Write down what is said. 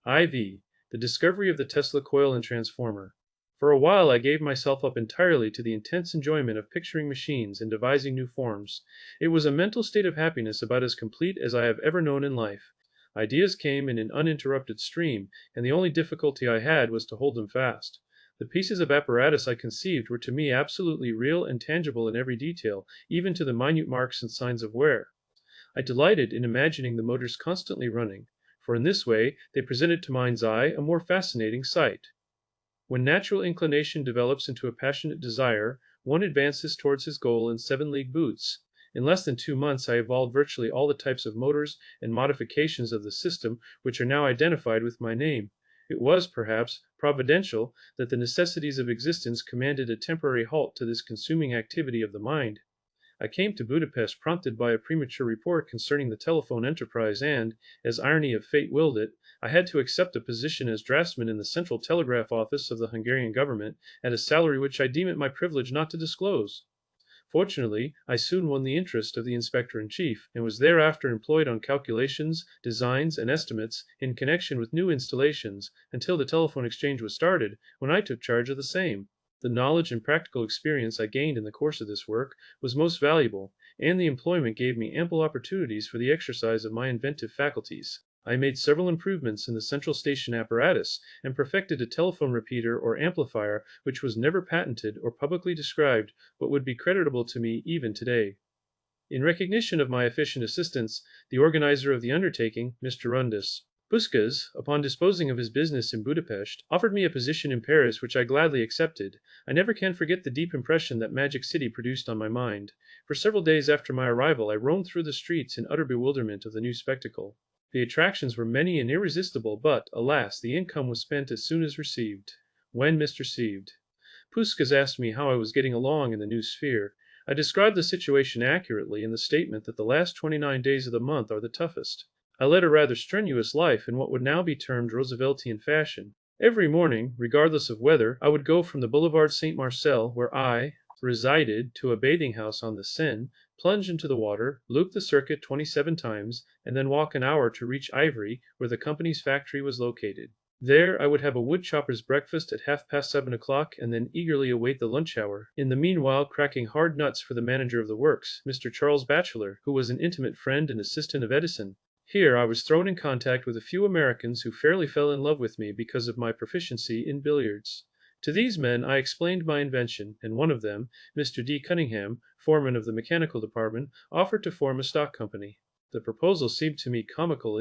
IV. The discovery of the Tesla coil and transformer. For a while I gave myself up entirely to the intense enjoyment of picturing machines and devising new forms. It was a mental state of happiness about as complete as I have ever known in life. Ideas came in an uninterrupted stream, and the only difficulty I had was to hold them fast. The pieces of apparatus I conceived were to me absolutely real and tangible in every detail, even to the minute marks and signs of wear. I delighted in imagining the motors constantly running, for in this way they presented to mind's eye a more fascinating sight. When natural inclination develops into a passionate desire, one advances towards his goal in 7 league boots. In less than 2 months I evolved virtually all the types of motors and modifications of the system which are now identified with my name. It was, perhaps, providential that the necessities of existence commanded a temporary halt to this consuming activity of the mind. I came to Budapest prompted by a premature report concerning the telephone enterprise and, as irony of fate willed it, I had to accept a position as draftsman in the Central Telegraph Office of the Hungarian government at a salary which I deem it my privilege not to disclose. Fortunately, I soon won the interest of the inspector-in-chief, and was thereafter employed on calculations, designs, and estimates in connection with new installations, until the telephone exchange was started, when I took charge of the same. The knowledge and practical experience I gained in the course of this work was most valuable, and the employment gave me ample opportunities for the exercise of my inventive faculties. I made several improvements in the central station apparatus, and perfected a telephone repeater or amplifier which was never patented or publicly described, but would be creditable to me even today. In recognition of my efficient assistance, the organizer of the undertaking, Mr. Rundus Puskas, upon disposing of his business in Budapest, offered me a position in Paris which I gladly accepted. I never can forget the deep impression that Magic City produced on my mind. For several days after my arrival I roamed through the streets in utter bewilderment of the new spectacle. The attractions were many and irresistible, but, alas, the income was spent as soon as received. When misreceived. Puskas asked me how I was getting along in the new sphere. I described the situation accurately in the statement that the last 29 days of the month are the toughest. I led a rather strenuous life in what would now be termed Rooseveltian fashion. Every morning, regardless of weather, I would go from the Boulevard Saint Marcel, where I resided, to a bathing house on the Seine, plunge into the water, loop the circuit 27 times, and then walk an hour to reach Ivry, where the company's factory was located. There I would have a woodchopper's breakfast at 7:30, and then eagerly await the lunch hour, in the meanwhile cracking hard nuts for the manager of the works, Mr. Charles Batchelor, who was an intimate friend and assistant of Edison. Here I was thrown in contact with a few Americans who fairly fell in love with me because of my proficiency in billiards. To these men I explained my invention, and one of them, Mr. D. Cunningham, foreman of the mechanical department, offered to form a stock company. The proposal seemed to me comical